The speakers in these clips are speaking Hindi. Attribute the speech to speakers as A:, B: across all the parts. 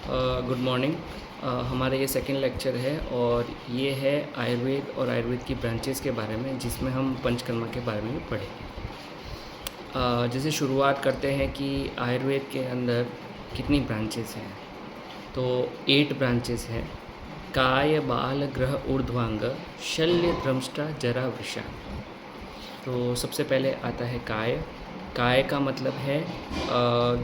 A: Good morning. हमारा ये सेकंड लेक्चर है और ये है आयुर्वेद और आयुर्वेद की ब्रांचेस के बारे में, जिसमें हम पंचकर्मा के बारे में भी पढ़ें। जैसे शुरुआत करते हैं कि आयुर्वेद के अंदर कितनी ब्रांचेस हैं। तो 8 ब्रांचेस हैं। काय बाल ग्रह ऊर्ध्वांग शल्य द्रंष्टा जरा वृषा। तो सबसे पहले आता है काय। काय का मतलब है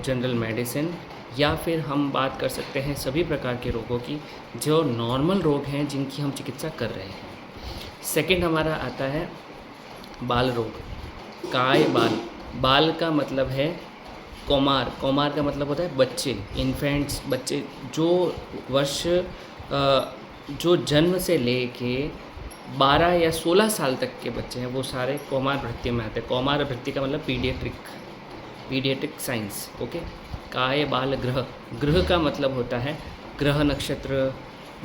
A: जनरल मेडिसिन, या फिर हम बात कर सकते हैं सभी प्रकार के रोगों की जो नॉर्मल रोग हैं जिनकी हम चिकित्सा कर रहे हैं। सेकंड हमारा आता है बाल रोग। काय बाल, बाल का मतलब है कौमार। कौमार का मतलब होता है बच्चे, इन्फेंट्स, बच्चे जो वर्ष जो जन्म से लेके 12 या 16 साल तक के बच्चे हैं, वो सारे कौमार भृत्य में आते हैं। कौमार भृत्य का मतलब पीडियाट्रिक साइंस। ओके। काय बाल ग्रह, ग्रह का मतलब होता है ग्रह नक्षत्र,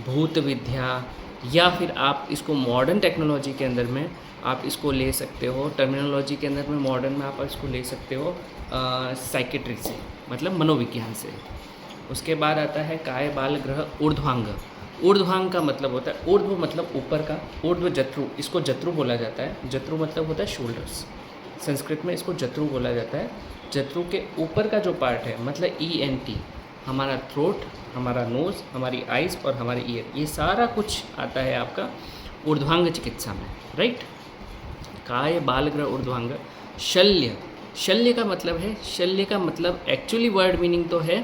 A: भूत विद्या, या फिर आप इसको मॉडर्न टेक्नोलॉजी के अंदर में आप इसको ले सकते हो, टर्मिनोलॉजी के अंदर में मॉडर्न में आप इसको ले सकते हो साइकेट्री से, मतलब मनोविज्ञान से। उसके बाद आता है काय बाल ग्रह ऊर्ध्वांग। ऊर्ध्वांग का मतलब होता है, ऊर्ध्व मतलब ऊपर का, ऊर्ध्व जत्रु, इसको जत्रु बोला जाता है। जत्रु मतलब होता है शोल्डर्स, संस्कृत में इसको जत्रु बोला जाता है। जत्रु के ऊपर का जो पार्ट है मतलब ENT, हमारा थ्रोट, हमारा नोज़, हमारी आइज़ और हमारे ईयर, ये सारा कुछ आता है आपका ऊर्ध्वांग चिकित्सा में, राइट। काय बाल ग्रह ऊर्ध्वांग। शल्य, शल्य का मतलब है, शल्य का मतलब एक्चुअली वर्ड मीनिंग तो है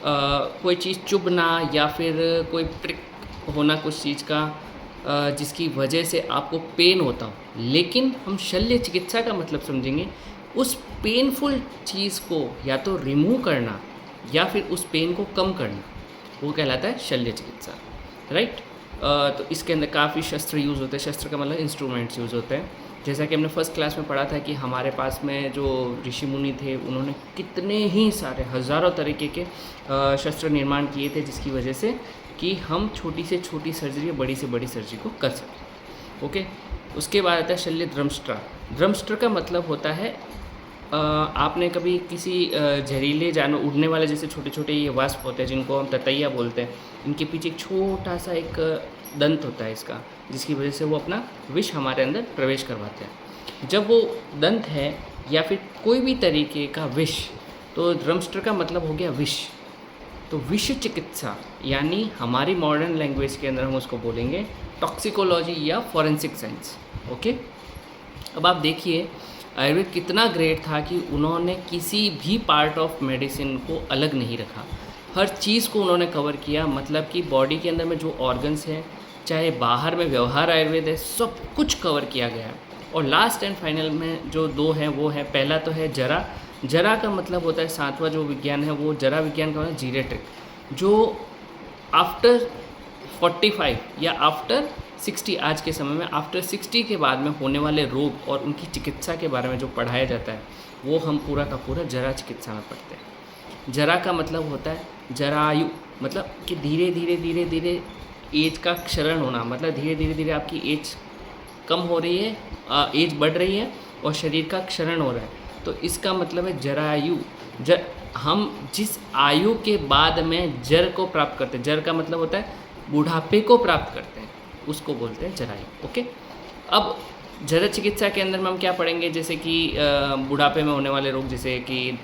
A: कोई चीज़ चुभना या फिर कोई प्रिक होना कुछ चीज़ का जिसकी वजह से आपको पेन होता हो, लेकिन हम शल्य चिकित्सा का मतलब समझेंगे उस पेनफुल चीज़ को या तो रिमूव करना या फिर उस पेन को कम करना, वो कहलाता है शल्य चिकित्सा, राइट। तो इसके अंदर काफ़ी शस्त्र यूज़ होते हैं। शस्त्र का मतलब इंस्ट्रूमेंट्स यूज़ होते हैं। जैसा कि हमने फर्स्ट क्लास में पढ़ा था कि हमारे पास में जो ऋषि मुनि थे उन्होंने कितने ही सारे हज़ारों तरीके के शस्त्र निर्माण किए थे, जिसकी वजह से कि हम छोटी से छोटी सर्जरी, बड़ी से बड़ी सर्जरी को कर सकें। ओके। उसके बाद आता है शल्य द्रंष्ट्रा। द्रंष्ट्र का मतलब होता है आपने कभी किसी जहरीले जानवर, उड़ने वाले जैसे छोटे छोटे ये वास्प होते हैं जिनको हम ततैया बोलते हैं, इनके पीछे एक छोटा सा एक दंत होता है इसका, जिसकी वजह से वो अपना विष हमारे अंदर प्रवेश करवाते हैं। जब वो दंत है या फिर कोई भी तरीके का विष, तो द्रंष्ट्र का मतलब हो गया विष। तो विष चिकित्सा यानी हमारी मॉडर्न लैंग्वेज के अंदर हम उसको बोलेंगे टॉक्सिकोलॉजी या फॉरेंसिक साइंस। ओके। अब आप देखिए आयुर्वेद कितना ग्रेट था कि उन्होंने किसी भी पार्ट ऑफ मेडिसिन को अलग नहीं रखा, हर चीज़ को उन्होंने कवर किया। मतलब कि बॉडी के अंदर में जो ऑर्गन्स हैं, चाहे बाहर में व्यवहार आयुर्वेद है, सब कुछ कवर किया गया है। और लास्ट एंड फाइनल में जो 2 हैं वो है, पहला तो है जरा। जरा का मतलब होता है 7वां जो विज्ञान है वो जरा विज्ञान का मतलब जीरेट्रिक, जो आफ्टर 45 या आफ्टर 60, आज के समय में आफ्टर 60 के बाद में होने वाले रोग और उनकी चिकित्सा के बारे में जो पढ़ाया जाता है वो हम पूरा का पूरा जरा चिकित्सा में पढ़ते हैं। जरा का मतलब होता है जरायु, मतलब कि धीरे धीरे धीरे धीरे एज का क्षरण होना, मतलब धीरे धीरे धीरे आपकी एज कम हो रही है, एज बढ़ रही है और शरीर का क्षरण हो रहा है, तो इसका मतलब है जरायु। हम जिस आयु के बाद में जर को प्राप्त करते हैं, जर का मतलब होता है बुढ़ापे को प्राप्त करते हैं, उसको बोलते हैं जरायु। ओके। अब जरा चिकित्सा के अंदर में हम क्या पढ़ेंगे, जैसे कि बुढ़ापे में होने वाले रोग, जैसे कि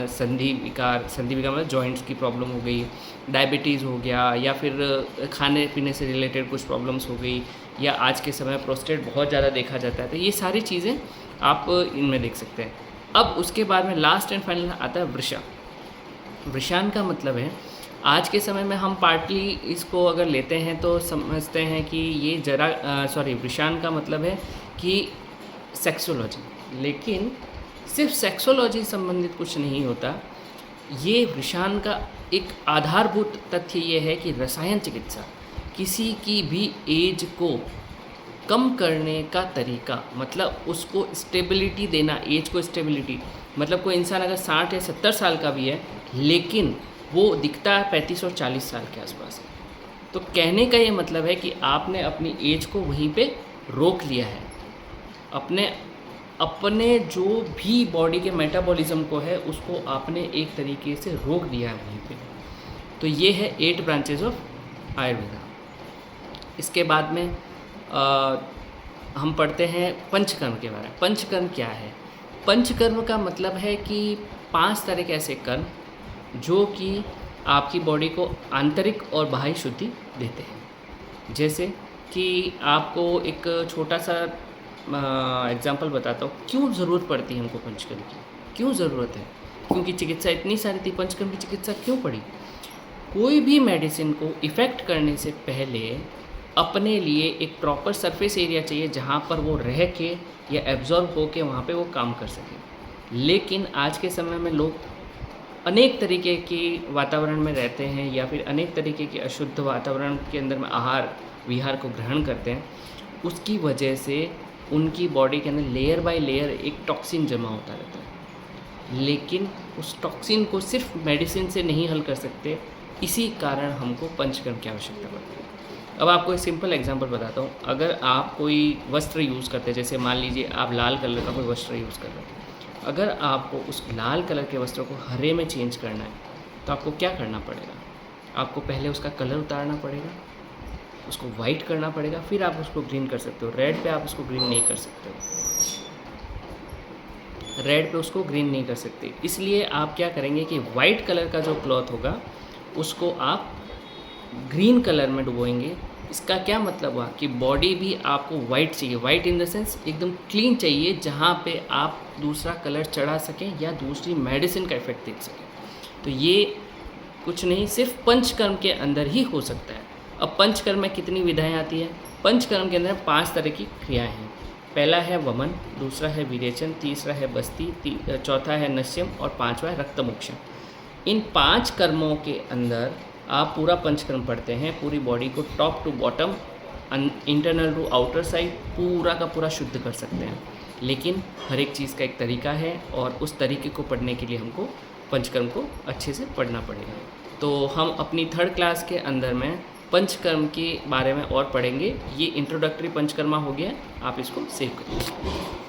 A: संधि विकार मतलब जॉइंट्स की प्रॉब्लम हो गई, डायबिटीज़ हो गया, या फिर खाने पीने से रिलेटेड कुछ प्रॉब्लम्स हो गई, या आज के समय प्रोस्टेट बहुत ज़्यादा देखा जाता है, तो ये सारी चीज़ें आप इनमें देख सकते हैं। अब उसके बाद में लास्ट एंड फाइनल आता है वृषा। वृषान का मतलब है, आज के समय में हम पार्टली इसको अगर लेते हैं तो समझते हैं कि ये वृषान का मतलब है कि सेक्सोलॉजी, लेकिन सिर्फ सेक्सोलॉजी संबंधित कुछ नहीं होता। ये वृषान का एक आधारभूत तथ्य ये है कि रसायन चिकित्सा किसी की भी एज को कम करने का तरीका, मतलब उसको स्टेबिलिटी देना, एज को स्टेबिलिटी, मतलब कोई इंसान अगर 60 या 70 साल का भी है लेकिन वो दिखता है 35 और 40 साल के आसपास है, तो कहने का ये मतलब है कि आपने अपनी एज को वहीं पे रोक लिया है, अपने जो भी बॉडी के मेटाबॉलिज्म को है उसको आपने एक तरीके से रोक दिया है वहीं पे। तो ये है 8 ब्रांचेज ऑफ आयुर्वेदा। इसके बाद में हम पढ़ते हैं पंचकर्म के बारे में। पंचकर्म क्या है? पंचकर्म का मतलब है कि 5 तरह के ऐसे कर्म जो कि आपकी बॉडी को आंतरिक और बाह्य शुद्धि देते हैं। जैसे कि आपको एक छोटा सा एग्जांपल बताता हूँ, क्यों ज़रूरत पड़ती है हमको पंचकर्म की, क्यों ज़रूरत है, क्योंकि चिकित्सा इतनी सारी थी, पंचकर्म की चिकित्सा क्यों पड़ी? कोई भी मेडिसिन को इफ़ेक्ट करने से पहले अपने लिए एक प्रॉपर सरफेस एरिया चाहिए जहाँ पर वो रह के या एब्जॉर्ब हो के वहाँ पे वो काम कर सके। लेकिन आज के समय में लोग अनेक तरीके की वातावरण में रहते हैं या फिर अनेक तरीके के अशुद्ध वातावरण के अंदर में आहार विहार को ग्रहण करते हैं। उसकी वजह से उनकी बॉडी के अंदर लेयर बाय लेयर एक टॉक्सिन जमा होता रहता है, लेकिन उस टॉक्सिन को सिर्फ मेडिसिन से नहीं हल कर सकते। इसी कारण हमको पंचकर्म की आवश्यकता पड़ती है। अब आपको एक सिंपल एग्जांपल बताता हूँ। अगर आप कोई वस्त्र यूज़ करते हैं, जैसे मान लीजिए आप लाल कलर का कोई वस्त्र यूज़ कर रहे हैं, अगर आपको उस लाल कलर के वस्त्र को हरे में चेंज करना है तो आपको क्या करना पड़ेगा? आपको पहले उसका कलर उतारना पड़ेगा, उसको वाइट करना पड़ेगा, फिर आप उसको ग्रीन कर सकते हो। रेड पे आप उसको ग्रीन नहीं कर सकते हो, रेड पे उसको ग्रीन नहीं कर सकते। इसलिए आप क्या करेंगे कि वाइट कलर का जो क्लॉथ होगा उसको आप ग्रीन कलर में डुबोएंगे। इसका क्या मतलब हुआ कि बॉडी भी आपको वाइट चाहिए, वाइट इन द सेंस एकदम क्लीन चाहिए, जहाँ पे आप दूसरा कलर चढ़ा सकें या दूसरी मेडिसिन का इफेक्ट देख सकें। तो ये कुछ नहीं, सिर्फ पंचकर्म के अंदर ही हो सकता है। अब पंचकर्म में कितनी विधाएं आती हैं? पंचकर्म के अंदर 5 तरह की क्रियाएं हैं। पहला है वमन, दूसरा है विरेचन, तीसरा है बस्ती, चौथा है नस्यम और 5वां है रक्तमोक्षण। इन 5 कर्मों के अंदर आप पूरा पंचकर्म पढ़ते हैं, पूरी बॉडी को top to bottom, internal to outer side पूरा का पूरा शुद्ध कर सकते हैं। लेकिन हर एक चीज़ का एक तरीका है और उस तरीके को पढ़ने के लिए हमको पंचकर्म को अच्छे से पढ़ना पड़ेगा। तो हम अपनी 3rd क्लास के अंदर में पंचकर्म के बारे में और पढ़ेंगे। ये इंट्रोडक्टरी पंचकर्मा हो गया, आप इसको सेव करिए।